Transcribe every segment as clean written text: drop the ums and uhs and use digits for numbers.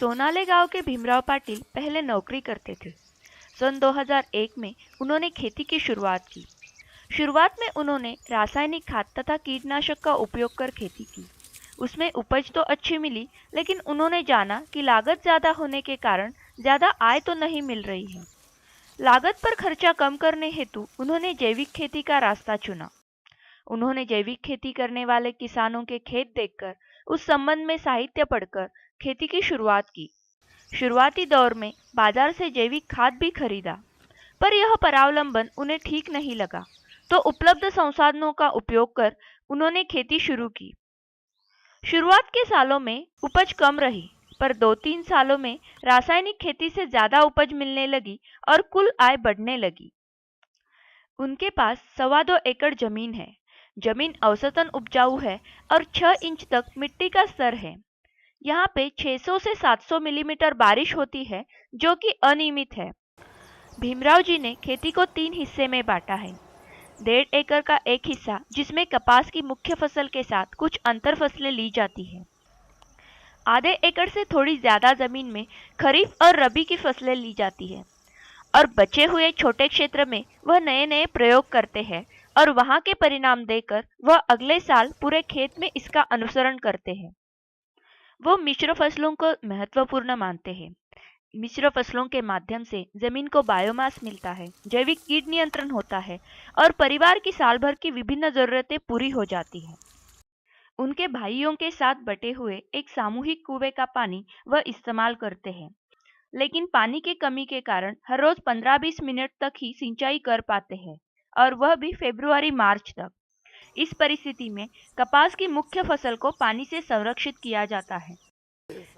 सोनाले गांव के भीमराव पाटिल पहले नौकरी करते थे। सन 2001 में उन्होंने खेती की शुरुआत की। शुरुआत में उन्होंने रासायनिक खाद तथा कीटनाशक का उपयोग कर खेती की। उसमें उपज तो अच्छी मिली, लेकिन उन्होंने जाना कि लागत ज़्यादा होने के कारण ज़्यादा आय तो नहीं मिल रही है। लागत पर खर्चा कम करने हेतु उन्होंने जैविक खेती का रास्ता चुना। उन्होंने जैविक खेती करने वाले किसानों के खेत देखकर, उस संबंध में साहित्य पढ़कर खेती की शुरुआत की। शुरुआती दौर में बाजार से जैविक खाद भी खरीदा, पर यह परावलंबन उन्हें ठीक नहीं लगा, तो उपलब्ध संसाधनों का उपयोग कर उन्होंने खेती शुरू की। शुरुआत के सालों में उपज कम रही, पर 2-3 सालों में रासायनिक खेती से ज्यादा उपज मिलने लगी और कुल आय बढ़ने लगी। उनके पास 2.25 एकड़ जमीन है। जमीन औसतन उपजाऊ है और 6 इंच तक मिट्टी का स्तर है। यहाँ पे 600 से 700 मिलीमीटर बारिश होती है, जो कि अनियमित है। भीमराव जी ने खेती को 3 हिस्से में बांटा है। 1.5 एकड़ का एक हिस्सा, जिसमें कपास की मुख्य फसल के साथ कुछ अंतर फसलें ली जाती है। आधे एकड़ से थोड़ी ज्यादा जमीन में खरीफ और रबी की फसलें ली जाती है, और बचे हुए छोटे क्षेत्र में वह नए नए प्रयोग करते हैं और वहां के परिणाम देकर वह अगले साल पूरे खेत में इसका अनुसरण करते हैं। वो मिश्र फसलों को महत्वपूर्ण मानते हैं। मिश्र फसलों के माध्यम से जमीन को बायोमास मिलता है, जैविक कीट नियंत्रण होता है और परिवार की साल भर की विभिन्न जरूरतें पूरी हो जाती हैं। उनके भाइयों के साथ बटे हुए एक सामूहिक कुएं का पानी वह इस्तेमाल करते हैं, लेकिन पानी की कमी के कारण हर रोज 15-20 मिनट तक ही सिंचाई कर पाते हैं, और वह भी फरवरी-मार्च तक। इस परिस्थिति में कपास की मुख्य फसल को पानी से संरक्षित किया जाता है।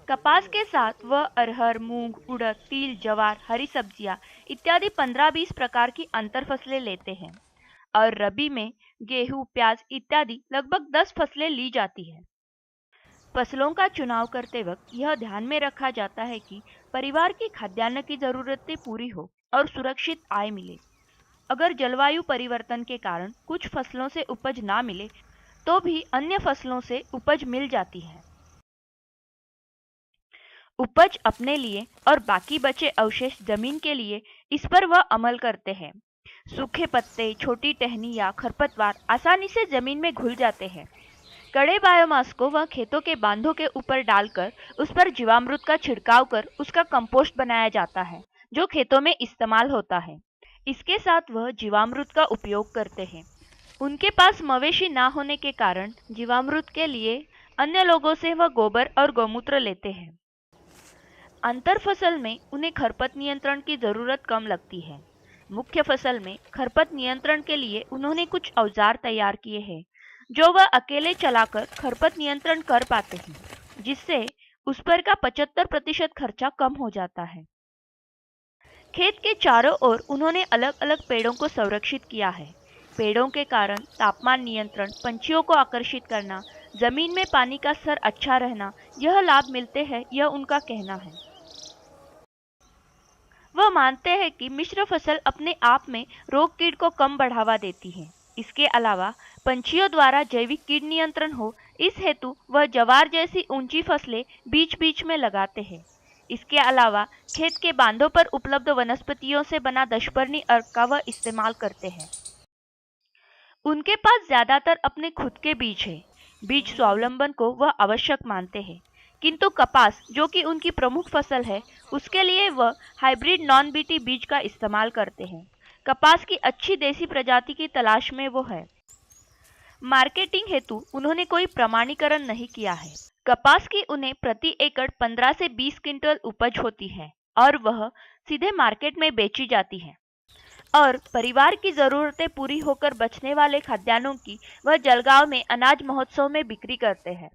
कपास के साथ वह अरहर, मूंग, उड़द, तिल, ज्वार, हरी सब्जियां इत्यादि 15-20 प्रकार की अंतर फसलें लेते हैं, और रबी में गेहूं, प्याज इत्यादि लगभग 10 फसलें ली जाती है। फसलों का चुनाव करते वक्त यह ध्यान में रखा जाता है कि परिवार की खाद्यान्न की जरूरतें पूरी हो और सुरक्षित आय मिले। अगर जलवायु परिवर्तन के कारण कुछ फसलों से उपज ना मिले, तो भी अन्य फसलों से उपज मिल जाती है। उपज अपने लिए और बाकी बचे अवशेष जमीन के लिए, इस पर वह अमल करते हैं। सूखे पत्ते, छोटी टहनी या खरपतवार आसानी से जमीन में घुल जाते हैं। कड़े बायोमास को वह खेतों के बांधों के ऊपर डालकर उस पर जीवामृत का छिड़काव कर उसका कंपोस्ट बनाया जाता है, जो खेतों में इस्तेमाल होता है। इसके साथ वह जीवामृत का उपयोग करते हैं। उनके पास मवेशी ना होने के कारण जीवामृत के लिए अन्य लोगों से वह गोबर और गौमूत्र लेते हैं। अंतर फसल में उन्हें खरपत नियंत्रण की जरूरत कम लगती है। मुख्य फसल में खरपत नियंत्रण के लिए उन्होंने कुछ औजार तैयार किए हैं, जो वह अकेले चलाकर खरपत नियंत्रण कर पाते हैं, जिससे उस पर का 75% खर्चा कम हो जाता है। खेत के चारों ओर उन्होंने अलग अलग पेड़ों को संरक्षित किया है। पेड़ों के कारण तापमान नियंत्रण, पंछियों को आकर्षित करना, जमीन में पानी का स्तर अच्छा रहना, यह लाभ मिलते हैं, यह उनका कहना है। वह मानते हैं कि मिश्र फसल अपने आप में रोग कीट को कम बढ़ावा देती है। इसके अलावा पंछियों द्वारा जैविक कीट नियंत्रण हो, इस हेतु वह ज्वार जैसी ऊंची फसलें बीच बीच में लगाते हैं। इसके अलावा खेत के बांधों पर उपलब्ध वनस्पतियों से बना दशपर्णी अर्क का वह इस्तेमाल करते हैं। उनके पास ज्यादातर अपने खुद के बीज है। बीज स्वावलंबन को वह आवश्यक मानते हैं, किंतु कपास, जो कि उनकी प्रमुख फसल है, उसके लिए वह हाइब्रिड नॉन बीटी बीज का इस्तेमाल करते हैं। कपास की अच्छी देसी प्रजाति की तलाश में वो है। मार्केटिंग हेतु उन्होंने कोई प्रमाणीकरण नहीं किया है। कपास की उन्हें प्रति एकड़ 15 से 20 क्विंटल उपज होती है, और वह सीधे मार्केट में बेची जाती है, और परिवार की जरूरतें पूरी होकर बचने वाले खाद्यान्नों की वह जलगांव में अनाज महोत्सव में बिक्री करते हैं।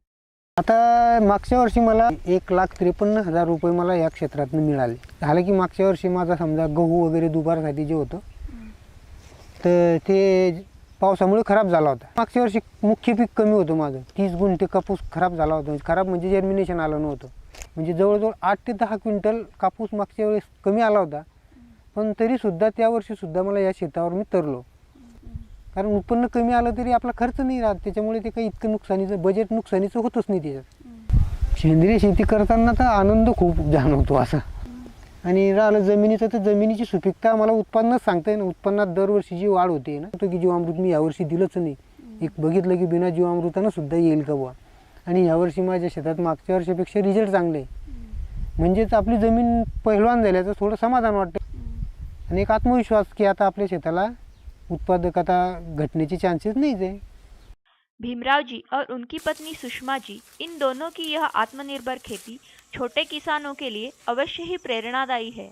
आता मागच्या वर्षी मला 1,53,000 रुपये मला या क्षेत्रातून मिळाले. झालं की मागच्या वर्षी माझा समजा गहू वगैरे दुबारसाठी जे होतं तर ते पावसामुळे खराब झाला होता. मागच्या वर्षी मुख्य पीक कमी होतं माझं. 30 गुंठे कापूस खराब झाला होता. खराब म्हणजे जर्मिनेशन आलं नव्हतं. म्हणजे जवळजवळ 8 ते 10 क्विंटल कापूस मागच्या वेळेस कमी आला होता. पण तरी सुद्धा त्या वर्षी सुद्धा मला या शेतावर मी तरलो. कारण उत्पन्न कमी आलं तरी आपला खर्च नाही राहत, त्याच्यामुळे ते काही इतकं नुकसानीचं बजेट नुकसानीचं होतच नाही त्याच्यात. सेंद्रिय शेती करताना तर आनंद खूप जाणवतो असा. आणि राहिलं जमिनीचं, तर जमिनीची सुपीकता आम्हाला उत्पन्नच सांगता येईल. उत्पन्नात दरवर्षी जी वाढ होते ना, तो की जीवामृत मी यावर्षी दिलंच नाही. एक बघितलं की बिना जीवामृतानं सुद्धा येईल का बुवा. आणि यावर्षी माझ्या शेतात मागच्या वर्षापेक्षा रिझल्ट चांगले आहे. म्हणजेच आपली जमीन पहिलवान झाल्याचं थोडं समाधान वाटतं आणि एक आत्मविश्वास की आता आपल्या शेताला उत्पादकता घटण्याचे चान्सेस नाहीच आहे. भीमराव जी और उनकी पत्नी सुषमा जी, इन दोनों की यह आत्मनिर्भर खेती छोटे किसानों के लिए अवश्य ही प्रेरणादायी है.